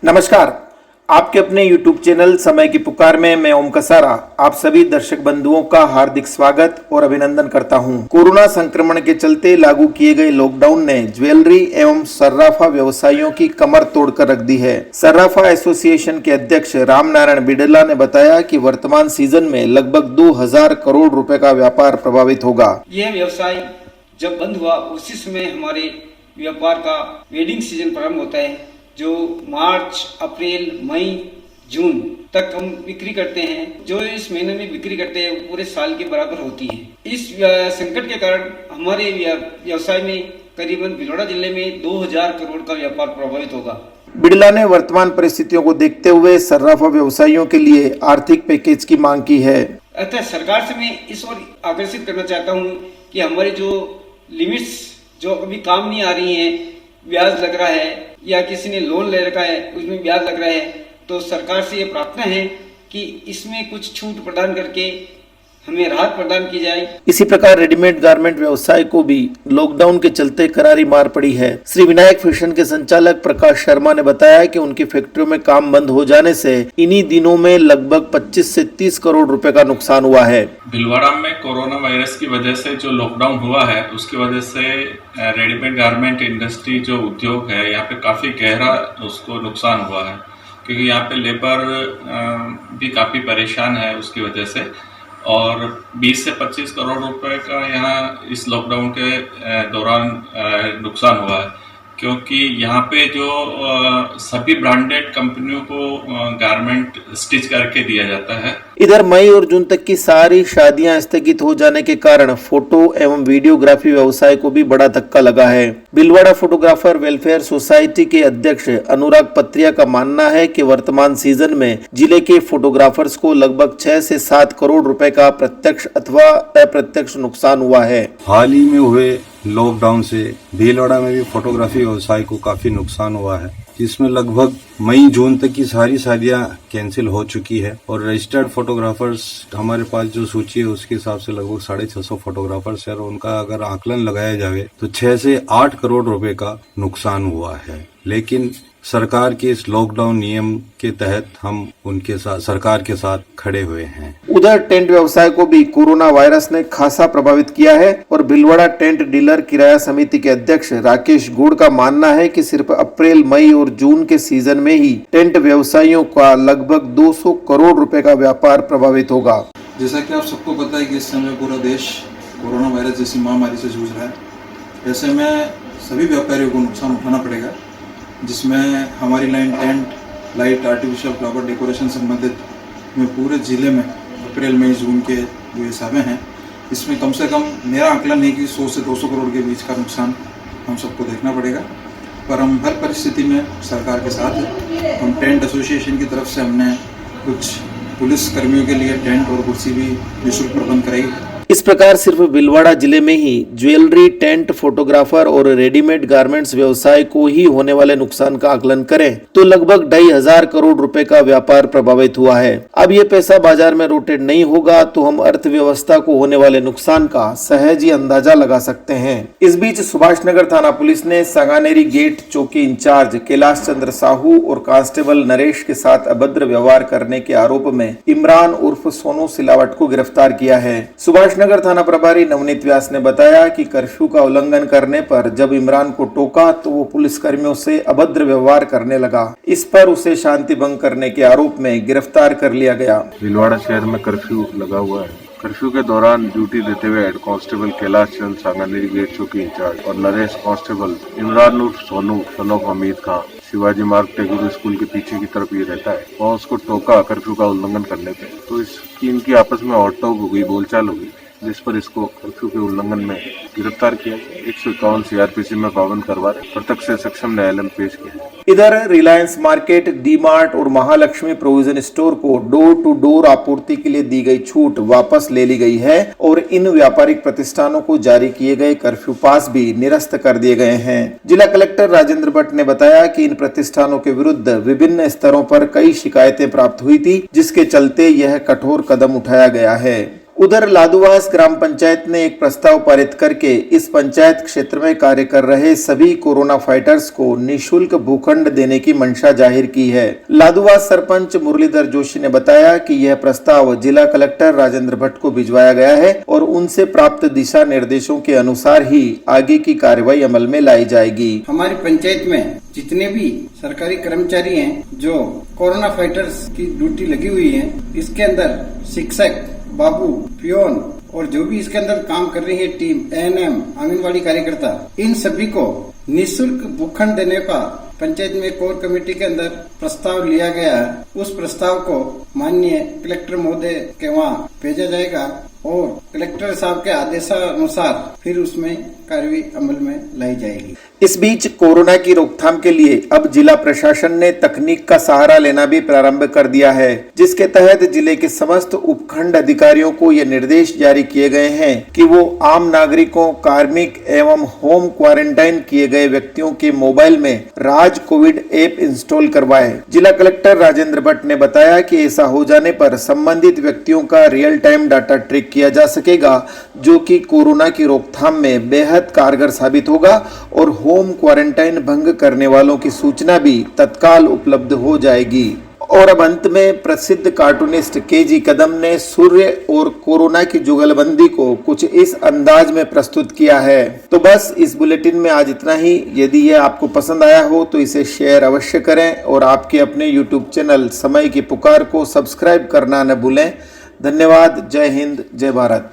नमस्कार, आपके अपने YouTube चैनल समय की पुकार में मैं ओम कसारा आप सभी दर्शक बंधुओं का हार्दिक स्वागत और अभिनंदन करता हूं। कोरोना संक्रमण के चलते लागू किए गए लॉकडाउन ने ज्वेलरी एवं सर्राफा व्यवसायियों की कमर तोड़कर रख दी है। सर्राफा एसोसिएशन के अध्यक्ष रामनारायण बिड़ला ने बताया कि वर्तमान सीजन में लगभग 2000 करोड़ रुपए का व्यापार प्रभावित होगा। यह व्यवसाय जब बंद हुआ उसी समय हमारे व्यापार का वेडिंग सीजन प्रारंभ होता है, जो मार्च, अप्रैल, मई, जून तक हम बिक्री करते हैं। जो इस महीने में बिक्री करते हैं वो पूरे साल के बराबर होती है। इस संकट के कारण हमारे व्यवसाय में करीबन भीलवाड़ा जिले में 2000 करोड़ का व्यापार प्रभावित होगा। बिड़ला ने वर्तमान परिस्थितियों को देखते हुए सर्राफा व्यवसायियों के लिए आर्थिक पैकेज की मांग की है। अतः सरकार से मैं इस ओर आकर्षित करना चाहता हूँ कि हमारी जो लिमिट्स जो अभी काम नहीं आ रही है, ब्याज लग रहा है या किसी ने लोन ले रखा है उसमें ब्याज लग रहा है, तो सरकार से ये प्रार्थना है कि इसमें कुछ छूट प्रदान करके हमें राहत प्रदान की जाए। इसी प्रकार रेडीमेड गारमेंट व्यवसाय को भी लॉकडाउन के चलते करारी मार पड़ी है। श्री विनायक फैशन के संचालक प्रकाश शर्मा ने बताया कि उनकी फैक्ट्रियों में काम बंद हो जाने से इन्हीं दिनों में लगभग 25 से 30 करोड़ रुपए का नुकसान हुआ है। भीलवाड़ा में कोरोना वायरस की वजह से जो लॉकडाउन हुआ है उसकी वजह से रेडीमेड गारमेंट इंडस्ट्री जो उद्योग है यहाँ पे काफी गहरा उसको नुकसान हुआ है, क्योंकि यहाँ पे लेबर भी काफी परेशान है उसकी वजह से। और 20 से 25 करोड़ रुपए का यहाँ इस लॉकडाउन के दौरान नुकसान हुआ है, क्योंकि यहाँ पे जो सभी ब्रांडेड कंपनियों को गारमेंट स्टिच करके दिया जाता है। इधर मई और जून तक की सारी शादियां स्थगित हो जाने के कारण फोटो एवं वीडियोग्राफी व्यवसाय को भी बड़ा धक्का लगा है। भीलवाड़ा फोटोग्राफर वेलफेयर सोसाइटी के अध्यक्ष अनुराग पत्रिया का मानना है कि वर्तमान सीजन में जिले के फोटोग्राफर्स को लगभग 6 से 7 करोड़ रुपए का प्रत्यक्ष अथवा अप्रत्यक्ष नुकसान हुआ है। हाल ही में हुए लॉकडाउन से भीलवाड़ा में भी फोटोग्राफी व्यवसाय को काफी नुकसान हुआ है, जिसमें लगभग मई जून तक की सारी शादियां कैंसिल हो चुकी है। और रजिस्टर्ड फोटोग्राफर्स हमारे पास जो सूची है उसके हिसाब से लगभग 650 फोटोग्राफर्स है और उनका अगर आकलन लगाया जाए तो 6 से 8 करोड़ रुपए का नुकसान हुआ है। लेकिन सरकार के इस लॉकडाउन नियम के तहत हम उनके साथ सरकार के साथ खड़े हुए हैं। उधर टेंट व्यवसाय को भी कोरोना वायरस ने खासा प्रभावित किया है और भीलवाड़ा टेंट डीलर किराया समिति के अध्यक्ष राकेश गुड़ का मानना है कि सिर्फ अप्रैल, मई और जून के सीजन में ही टेंट व्यवसायियों का लगभग 200 करोड़ रुपए का व्यापार प्रभावित होगा। जैसा कि आप सबको पता है कि इस समय पूरा देश कोरोना वायरस जैसी महामारी से जूझ रहा है, ऐसे में सभी व्यापारियों को नुकसान उठाना पड़ेगा, जिसमें हमारी line tent, light, artificial flower decoration संबंधित में पूरे ज़िले में अप्रैल, मई, जून के जो हिसाबें हैं, इसमें कम से कम मेरा आकलन है कि 100 से 200 करोड़ के बीच का नुकसान हम सबको देखना पड़ेगा। पर हम हर परिस्थिति में सरकार के साथ हैं। हम टेंट एसोसिएशन की तरफ से हमने कुछ पुलिस कर्मियों के लिए टेंट और कुर्सी भी निःशुल्क प्रबंध कराई है। इस प्रकार सिर्फ भीलवाड़ा जिले में ही ज्वेलरी, टेंट, फोटोग्राफर और रेडीमेड गारमेंट्स व्यवसाय को ही होने वाले नुकसान का आकलन करें तो लगभग 2500 करोड़ रुपए का व्यापार प्रभावित हुआ है। अब ये पैसा बाजार में रोटेट नहीं होगा तो हम अर्थव्यवस्था को होने वाले नुकसान का सहज ही अंदाजा लगा सकते हैं। इस बीच सुभाष नगर थाना पुलिस ने सांगानेरी गेट चौकी इंचार्ज कैलाश चंद्र साहू और कांस्टेबल नरेश के साथ अभद्र व्यवहार करने के आरोप में इमरान उर्फ सोनू सिलावट को गिरफ्तार किया है। सुभाष नगर थाना प्रभारी नवनीत व्यास ने बताया कि कर्फ्यू का उल्लंघन करने पर जब इमरान को टोका तो वो पुलिस कर्मियों से अभद्र व्यवहार करने लगा। इस पर उसे शांति भंग करने के आरोप में गिरफ्तार कर लिया गया। भीलवाड़ा शहर में कर्फ्यू लगा हुआ है। कर्फ्यू के दौरान ड्यूटी देते हुए head constable Kailash Chand Sanganeri gate चौकी इंचार्ज और नरेश कांस्टेबल इमरान उर्फ सोनू सन ऑफ हमीद खां शिवाजी मार्ग टेगुर स्कूल के पीछे की तरफ ये रहता है, वहाँ उसको टोका कर्फ्यू का उल्लंघन करने पे। तो इसकी इनकी आपस में हॉट-टॉक हो गई, बोलचाल हो गई, जिस पर इसको कर्फ्यू के उल्लंघन में गिरफ्तार किया। 151 CRPC में पाबंद करवा प्रत्यक्ष से सक्षम न्यायालय में पेश किया। इधर रिलायंस मार्केट, डी मार्ट और महालक्ष्मी प्रोविजन स्टोर को डोर टू डोर आपूर्ति के लिए दी गई छूट वापस ले ली गई है और इन व्यापारिक प्रतिष्ठानों को जारी किए गए कर्फ्यू पास भी निरस्त कर दिए गए हैं। जिला कलेक्टर राजेंद्र भट्ट ने बताया कि इन प्रतिष्ठानों के विरुद्ध विभिन्न स्तरों पर कई शिकायतें प्राप्त हुई थी, जिसके चलते यह कठोर कदम उठाया गया है। उधर लादुवास ग्राम पंचायत ने एक प्रस्ताव पारित करके इस पंचायत क्षेत्र में कार्य कर रहे सभी कोरोना फाइटर्स को निःशुल्क भूखंड देने की मंशा जाहिर की है। लादुवास सरपंच मुरलीधर जोशी ने बताया कि यह प्रस्ताव जिला कलेक्टर राजेंद्र भट्ट को भिजवाया गया है और उनसे प्राप्त दिशा निर्देशों के अनुसार ही आगे की कार्रवाई अमल में लाई जाएगी। हमारी पंचायत में जितने भी सरकारी कर्मचारी हैं जो कोरोना फाइटर्स की ड्यूटी लगी हुई है, इसके अंदर शिक्षक, बाबू, पियोन और जो भी इसके अंदर काम कर रही है टीम, एएनएम, आंगनवाड़ी कार्यकर्ता, इन सभी को निःशुल्क भूखंड देने का पंचायत में कोर कमेटी के अंदर प्रस्ताव लिया गया है। उस प्रस्ताव को माननीय कलेक्टर महोदय के वहाँ भेजा जाएगा और कलेक्टर साहब के आदेशानुसार फिर उसमें कार्रवाई अमल में लाई जाएगी। इस बीच कोरोना की रोकथाम के लिए अब जिला प्रशासन ने तकनीक का सहारा लेना भी प्रारंभ कर दिया है, जिसके तहत जिले के समस्त उपखंड अधिकारियों को ये निर्देश जारी किए गए हैं कि वो आम नागरिकों, कार्मिक एवं होम क्वारंटाइन किए गए व्यक्तियों के मोबाइल में राज कोविड ऐप इंस्टॉल करवाए। जिला कलेक्टर राजेंद्र भट्ट ने बताया कि ऐसा हो जाने पर संबंधित व्यक्तियों का रियल टाइम डाटा ट्रैक किया जा सकेगा, जो कि कोरोना की रोकथाम में बेहद कारगर साबित होगा और होम क्वारंटाइन भंग करने वालों की सूचना भी तत्काल उपलब्ध हो जाएगी। और अब अंत में प्रसिद्ध कार्टूनिस्ट केजी कदम ने सूर्य और कोरोना की जुगलबंदी को कुछ इस अंदाज में प्रस्तुत किया है। तो बस इस बुलेटिन में आज इतना ही। यदि ये आपको पसंद आया हो तो इसे शेयर अवश्य करें और आपके अपने YouTube चैनल समय की पुकार को सब्सक्राइब करना न भूलें। धन्यवाद। जय हिंद, जय भारत।